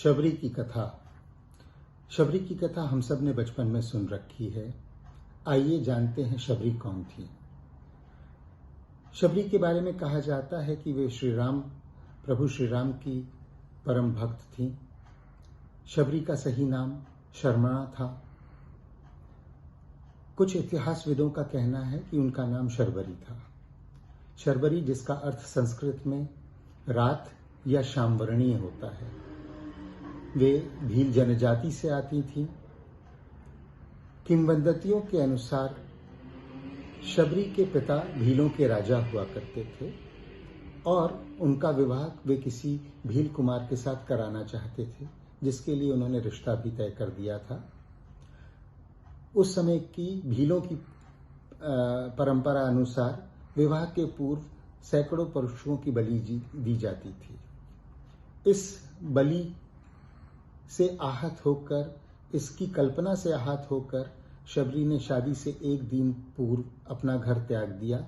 शबरी की कथा। शबरी की कथा हम सब ने बचपन में सुन रखी है। आइए जानते हैं शबरी कौन थी। शबरी के बारे में कहा जाता है कि वे प्रभु श्री राम की परम भक्त थी। शबरी का सही नाम शर्मणा था। कुछ इतिहासविदों का कहना है कि उनका नाम शर्वरी था। शर्वरी जिसका अर्थ संस्कृत में रात या शामवर्णीय होता है। वे भील जनजाति से आती थीं। किंवदंतियों के अनुसार शबरी के पिता भीलों के राजा हुआ करते थे और उनका विवाह वे किसी भील कुमार के साथ कराना चाहते थे, जिसके लिए उन्होंने रिश्ता भी तय कर दिया था। उस समय की भीलों की परंपरा अनुसार विवाह के पूर्व सैकड़ों पशुओं की बलि दी जाती थी। इस बलि से आहत होकर, इसकी कल्पना से आहत होकर शबरी ने शादी से एक दिन पूर्व अपना घर त्याग दिया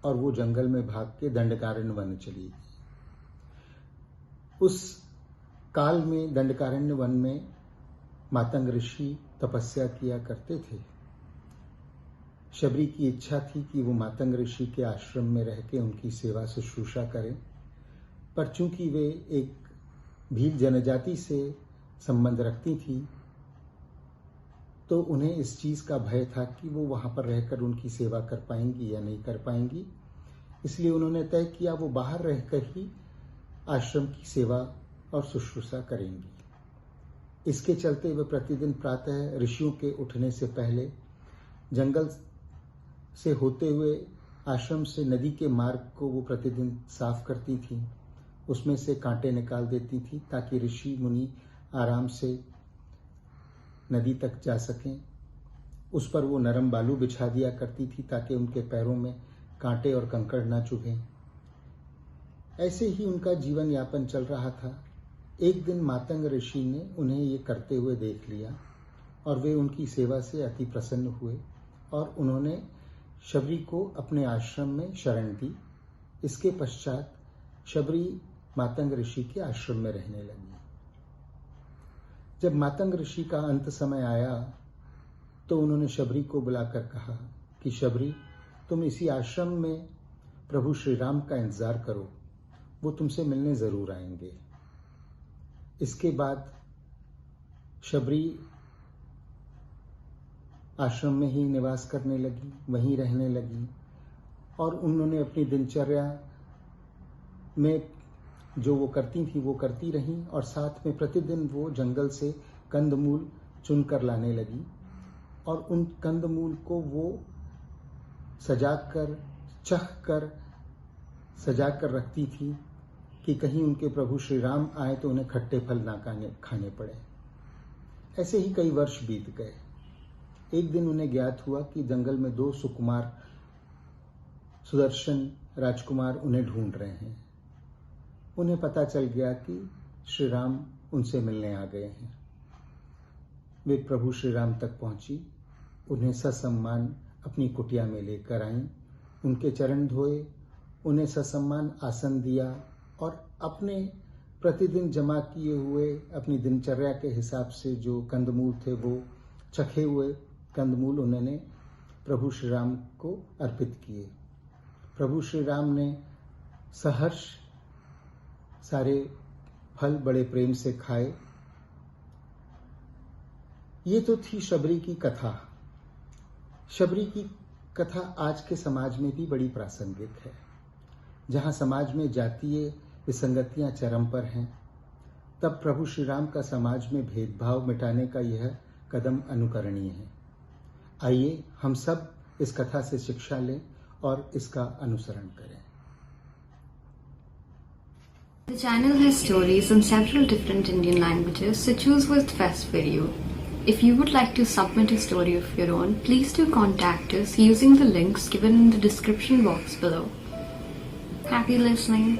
और वो जंगल में भाग के दंडकारण्य वन चली गई। उस काल में दंडकारण्य वन में मातंग ऋषि तपस्या किया करते थे। शबरी की इच्छा थी कि वो मातंग ऋषि के आश्रम में रह के उनकी सेवा शुश्रूषा करें, पर चूंकि वे एक भील जनजाति से संबंध रखती थी तो उन्हें इस चीज का भय था कि वो वहां पर रहकर उनकी सेवा कर पाएंगी या नहीं कर पाएंगी। इसलिए उन्होंने तय किया वो बाहर रहकर ही आश्रम की सेवा और शुश्रूषा करेंगी। इसके चलते वे प्रतिदिन प्रातः ऋषियों के उठने से पहले जंगल से होते हुए आश्रम से नदी के मार्ग को वो प्रतिदिन साफ करती थी। उसमें से कांटे निकाल देती थी ताकि ऋषि मुनि आराम से नदी तक जा सकें। उस पर वो नरम बालू बिछा दिया करती थी ताकि उनके पैरों में कांटे और कंकड़ न चुभें। ऐसे ही उनका जीवन यापन चल रहा था। एक दिन मातंग ऋषि ने उन्हें ये करते हुए देख लिया और वे उनकी सेवा से अति प्रसन्न हुए और उन्होंने शबरी को अपने आश्रम में शरण दी। इसके पश्चात शबरी मातंग ऋषि के आश्रम में रहने लगी। जब मातंग ऋषि का अंत समय आया तो उन्होंने शबरी को बुलाकर कहा कि शबरी, तुम इसी आश्रम में प्रभु श्री राम का इंतजार करो, वो तुमसे मिलने जरूर आएंगे। इसके बाद शबरी आश्रम में ही निवास करने लगी, वहीं रहने लगी और उन्होंने अपनी दिनचर्या में जो वो करती थी वो करती रहीं और साथ में प्रतिदिन वो जंगल से कंदमूल चुनकर लाने लगी और उन कंदमूल को वो सजाकर सजाकर रखती थी कि कहीं उनके प्रभु श्री राम आए तो उन्हें खट्टे फल ना खाने पड़े। ऐसे ही कई वर्ष बीत गए। एक दिन उन्हें ज्ञात हुआ कि जंगल में दो सुकुमार सुदर्शन राजकुमार उन्हें ढूंढ रहे हैं। उन्हें पता चल गया कि श्री राम उनसे मिलने आ गए हैं। वे प्रभु श्री राम तक पहुंची, उन्हें ससम्मान अपनी कुटिया में लेकर आईं, उनके चरण धोए, उन्हें ससम्मान आसन दिया और अपने प्रतिदिन जमा किए हुए अपनी दिनचर्या के हिसाब से जो कंदमूल थे वो चखे हुए कंदमूल उन्होंने प्रभु श्री राम को अर्पित किए। प्रभु श्री राम ने सहर्ष सारे फल बड़े प्रेम से खाए। ये तो थी शबरी की कथा। शबरी की कथा आज के समाज में भी बड़ी प्रासंगिक है। जहां समाज में जातीय विसंगतियां चरम पर हैं, तब प्रभु श्री राम का समाज में भेदभाव मिटाने का यह कदम अनुकरणीय है। आइए हम सब इस कथा से शिक्षा लें और इसका अनुसरण करें। The channel has stories in several different Indian languages, so choose what's best for you. If you would like to submit a story of your own, please do contact us using the links given in the description box below. Happy listening.